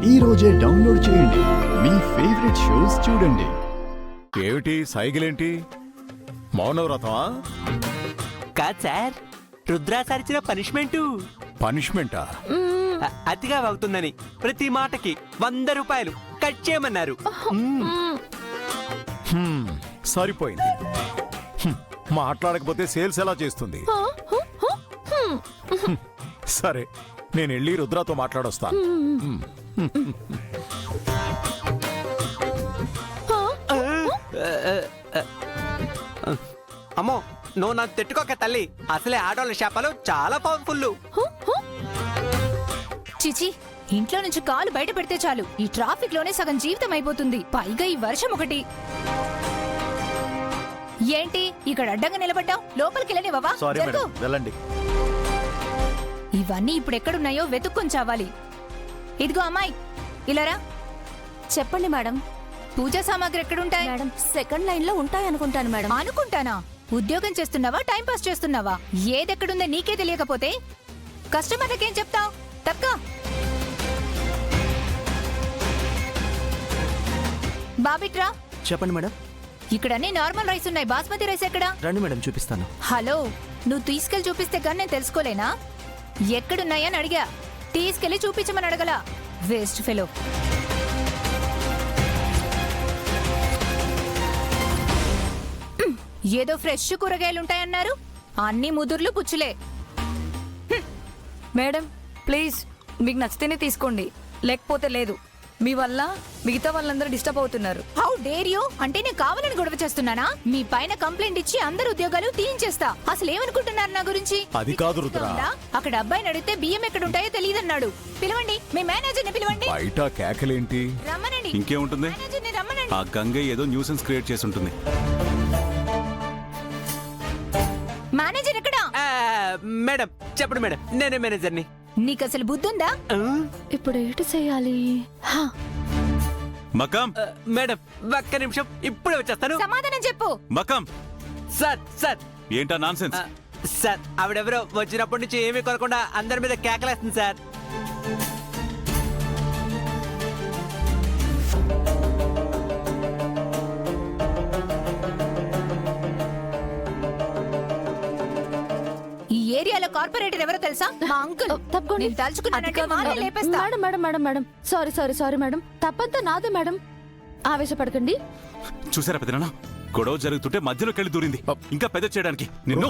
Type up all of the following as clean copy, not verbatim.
ఈ రోజే డౌన్లోడ్ చేయండి. మీ ఫేవరెట్ షోస్ చూడండి. ఏమిటి సైకిలేంటి? మౌనవ్రతమా? కాదు సార్, రుద్రా సార్ ఇచ్చిన పనిష్మెంటా? అతిగా అవుతుందని ప్రతి మాటకి 100 రూపాయలు కట్ చేయమన్నారు. సరిపోయింది. మాట్లాడకపోతే సేల్స్ ఎలా చేస్తుంది? సరే, నేను వెళ్ళి రుద్రాతో మాట్లాడొస్తాను. అమ్మో, నువ్వు నన్ను తిట్టుకోక తల్లి. అసలే ఆడవాళ్ళ శాపాలు చాలా పవర్ఫుల్. చిచి, ఇంట్లో నుంచి కాలు బయట పెడితే చాలు ఈ ట్రాఫిక్ లోనే సగం జీవితం అయిపోతుంది. పైగా ఈ వర్షం ఒకటి. ఏంటి ఇక్కడ అడ్డంగా నిలబడ్డావు? లోపలికి వెళ్ళనివ్వవా? వెళ్ళండి. ఇవన్నీ ఇప్పుడు ఎక్కడున్నాయో వెతుక్కొని చావాలి. ఇదిగో అమ్మాయి, ఇలారా. చెప్పండి మేడం. పూజా సామాగ్రి ఎక్కడుంటాయి? మేడం, సెకండ్ లైన్ లో ఉంటాయి అనుకుంటాను మేడం. అనుకుంటానా? ఉద్యోగం చేస్తున్నావా, టైం పాస్ చేస్తున్నావా? ఏదెక్కడుందో నీకే తెలియకపోతే కస్టమర్లకేం చెప్తావు? తక్క బాబిట్రా. చెప్పండి మేడం. ఇక్కడ అన్ని నార్మల్ రైస్ ఉన్నాయి. బాస్మతి రైస్ ఎక్కడా? రండి మేడం, చూపిస్తాను. హలో, నువ్వు తీసుకెళ్లి చూపిస్తే కానీ నేను తెలుసుకోలేనా? ఎక్కడున్నాయని అడిగా, తీసుకెళ్లి చూపించమని అడగలా. Waste fellow. ఏదో ఫ్రెష్ కూరగాయలుంటాయన్నారు, అన్ని ముదుర్లు పుచ్చులే. మేడం ప్లీజ్, మీకు నచ్చితేనే తీసుకోండి, లేకపోతే లేదు. మీ వల్ల మిగతా వాళ్ళందరూ డిస్టర్బ్ అవుతున్నారు. How dare you? అంటే నేను కావాలని గొడవ చేస్తున్నానా? మీ పైన కంప్లైంట్ ఇచ్చి అందరు ఉద్యోగాలు తీయించేస్తా. అసలు ఏమనుకుంటున్నారు నా గురించి? అది కాదు రుద్రా. అక్కడ అబ్బాయిని అడిగితే బియ్యం ఎక్కడుంటాయో తెలియదన్నాడు. పిలవండి, మీ మేనేజర్ని పిలవండి. బయట కేకలేంటి? రమ్మనండి. ఇంకేముంటుంది? మేనేజర్ని రమ్మనండి. ఆ గంగయ్య ఏదో న్యూసెన్స్ క్రియేట్ చేసి ఉంటుంది. మేనేజర్ ఎక్కడా? మేడం చెప్పండి మేడం, నేనే మేనేజర్ని. నీకు అసలు బుద్ధుందా? ఇప్పుడు ఏంటి చేయాలి? మకాం మేడం ఒక్క నిమిషం, ఇప్పుడే వచ్చేస్తాను. సమాధానం చెప్పు. మకాం. సార్ సార్ ఏంటా నాన్సెన్స్? సార్, ఆవిడెవరో వచ్చినప్పటి నుంచి ఏమీ కొనకుండా అందరి మీద కేకలేస్తుంది సార్. ఈ ఏరియాలో కార్పొరేటర్ ఎవరో తెలుసా? మా అంకుల్. తప్పకుండా. నేను తలుచుకున్నానంటే మానే లేపేస్తా. Madam madam madam madam, sorry sorry sorry madam, తప్పంతా నాదే మేడం. ఆవేశపడకండి. చూసారా పెద్దనా, గొడవ జరుగుతుంటే మధ్యలోకి వెళ్ళి దూరింది. ఇంకా పెద్ద చేయడానికి నిన్ను.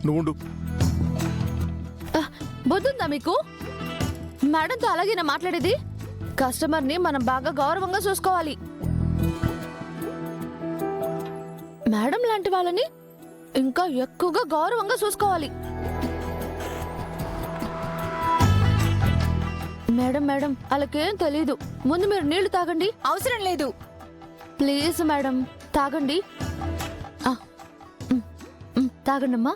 నువ్వు బుద్ధుందా మీకు? మేడంతో అలాగేనా మాట్లాడేది? కస్టమర్ ని మనం బాగా గౌరవంగా చూసుకోవాలి. మేడం లాంటి వాళ్ళని ఇంకా ఎక్కువగా గౌరవంగా చూసుకోవాలి. మేడం మేడం, అలాకేం తెలీదు. ముందు మీరు నీళ్లు తాగండి. అవసరం లేదు. ప్లీజ్ మేడం, తాగండి. తాగండమ్మా.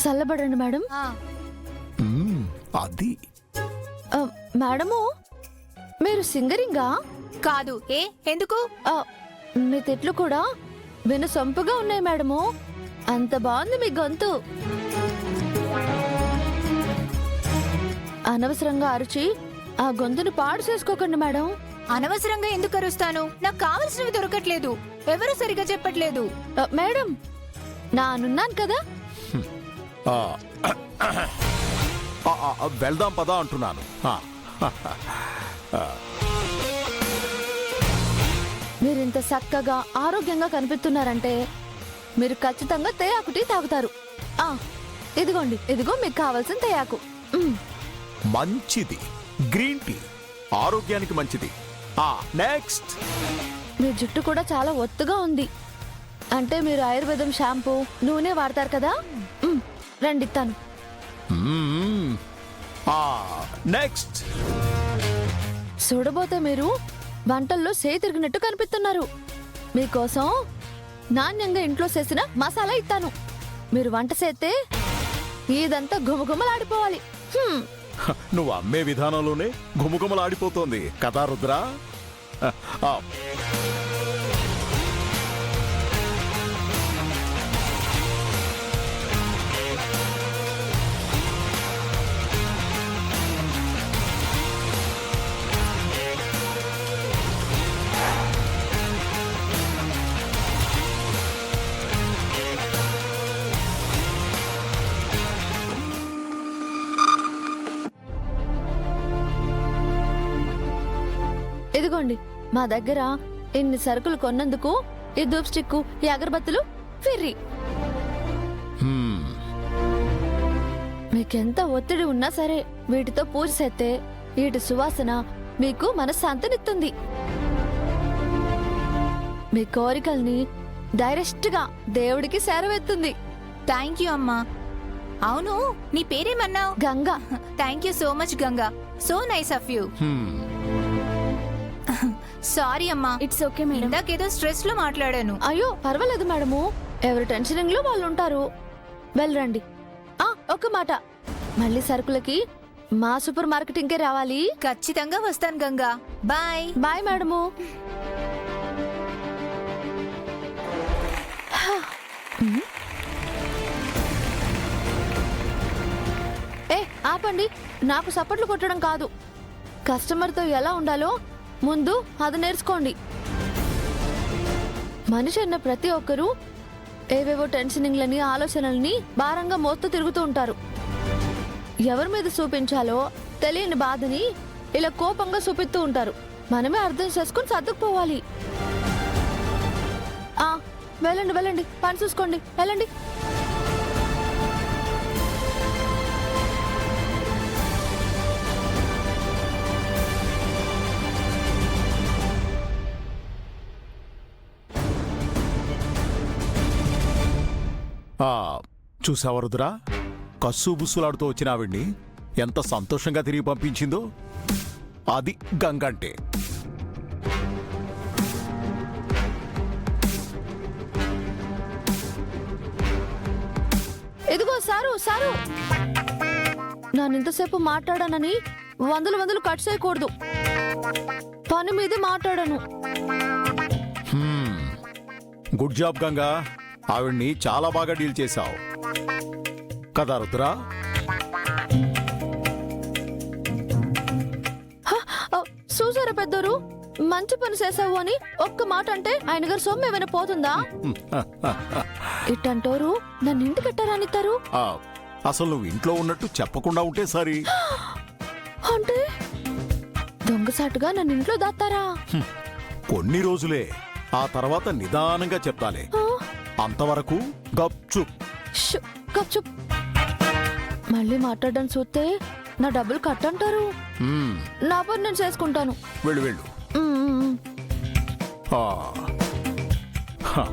చల్లబడండి మేడం. అది మేడము, మీరు సింగరింగా? కాదు. ఎందుకు? మీ తిట్లు కూడా వినసొంపుగా ఉన్నాయి మేడము. అంత బాగుంది మీ గొంతు. అనవసరంగా అరిచి ఆ గొంతును పాడు చేసుకోకండి మేడం. అనవసరంగా ఎందుకు అరుస్తాను? నాకు కావలసినవి దొరకట్లేదు. ఎవరు సరిగా చెప్పట్లేదు. మేడం, నానున్నాను కదా. వెళ్దాం పదా అంటున్నాను. మీరింత చక్కగా ఆరోగ్యంగా కనిపిస్తున్నారంటే మీరు ఖచ్చితంగా తేయాకు టీ తాగుతారు. ఇదిగోండి, ఇదిగో మీకు కావాల్సిన తేయాకు. మంచిది, గ్రీన్ టీ ఆరోగ్యానికి మంచిది. నెక్స్ట్. మీ జుట్టు కూడా చాలా ఒత్తుగా ఉంది. అంటే మీరు ఆయుర్వేదం షాంపూ, నూనె వాడతారు కదా. రండి ఇస్తాను. నెక్స్ట్. చూడబోతే మీరు వంటల్లో తిరిగినట్టు కనిపిస్తున్నారు. మీకోసం నాణ్యంగా ఇంట్లో చేసిన మసాలా ఇస్తాను. మీరు వంట చేస్తే ఇదంతా గుమగుమలాడిపోవాలి. నువ్వు అమ్మే విధానంలోనే గుమగుమలాడిపోతోంది కదా రుద్రా. ఇదిగోండి మా దగ్గర ఇన్ని సరుకులు కొన్నందుకు ఈ ధూప్ స్టిక్ ఈ అగరబత్తులు ఫ్రీ. హ్మ్. మీకెంత ఒత్తిడి ఉన్నా సరే వీటితో పూజ చేస్తే వీటి సువాసన మీకు మనశ్శాంతినిస్తుంది. మీ కోరికల్ని డైరెక్ట్ గా దేవుడికి చేరవేస్తుంది. థ్యాంక్ యూ అమ్మా. అవును, నీ పేరేమన్నావు? Ganga. Thank you so much Ganga. So nice of you. Hmm. Sorry అమ్మా, ఇట్స్ ఓకే మేడం. ఇందాకేదో స్ట్రెస్ లో మాట్లాడాను. అయ్యో పర్వాలేదు మేడము, ఎవరి టెన్షనింగ్ లో వాళ్ళు ఉంటారు. వెళ్ళరండి. ఒక్క మాట, మళ్ళీ సరుకులకి మా సూపర్ మార్కెటింగ్కే రావాలి. ఖచ్చితంగా వస్తాను గంగా. బాయ్. Bye madam. ఏ ఆపండి, నాకు సపోర్ట్లు కొట్టడం కాదు. కస్టమర్తో ఎలా ఉండాలో ముందు అది నేర్చుకోండి. మనిషి అన్న ప్రతి ఒక్కరూ ఏవేవో టెన్షనింగ్లని ఆలోచనల్ని భారంగా మోస్తూ తిరుగుతూ ఉంటారు. ఎవరి మీద చూపించాలో తెలియని బాధని ఇలా కోపంగా చూపిస్తూ ఉంటారు. మనమే అర్థం చేసుకుని సర్దుకుపోవాలి. వెళ్ళండి వెళ్ళండి, పని చూసుకోండి, వెళ్ళండి. చూసావా రుద్రా, కస్సు బుస్సులాడుతూ వచ్చిన ఆవిడ్ని ఎంత సంతోషంగా తిరిగి పంపించిందో. అది గంగంటే. ఇదిగో సారు సారు, ఇంతసేపు మాట్లాడానని వందలు కట్ చేయకూడదు. పని మీదే మాట్లాడాను. గుడ్ జాబ్ గంగా, ఆవిడ్ని చాలా బాగా డీల్ చేశావు కదా రుద్రా. చూసారా పెద్దోరు, మంచి పని చేసావు అని ఒక్క మాట అంటే ఆయన గారు సొమ్ము ఏమైనా పోతుందా? ఇట్టంటోరు నన్ను ఇంటికి ఎట్టారానిస్తారు? అసలు నువ్వు ఇంట్లో ఉన్నట్టు చెప్పకుండా ఉంటే సరి. అంటే దొంగసాటుగా నన్ను ఇంట్లో దాస్తారా? కొన్ని రోజులే, ఆ తర్వాత నిదానంగా చెప్తాలే. అంతవరకు గప్చుప్. గప్చుప్. మళ్ళీ మాట్లాడడం చూస్తే నా డబ్బులు కట్ అంటారు. నా పని నేను చేసుకుంటాను. వెళ్ళు వెళ్ళు. మ్మ్. ఆ. హ.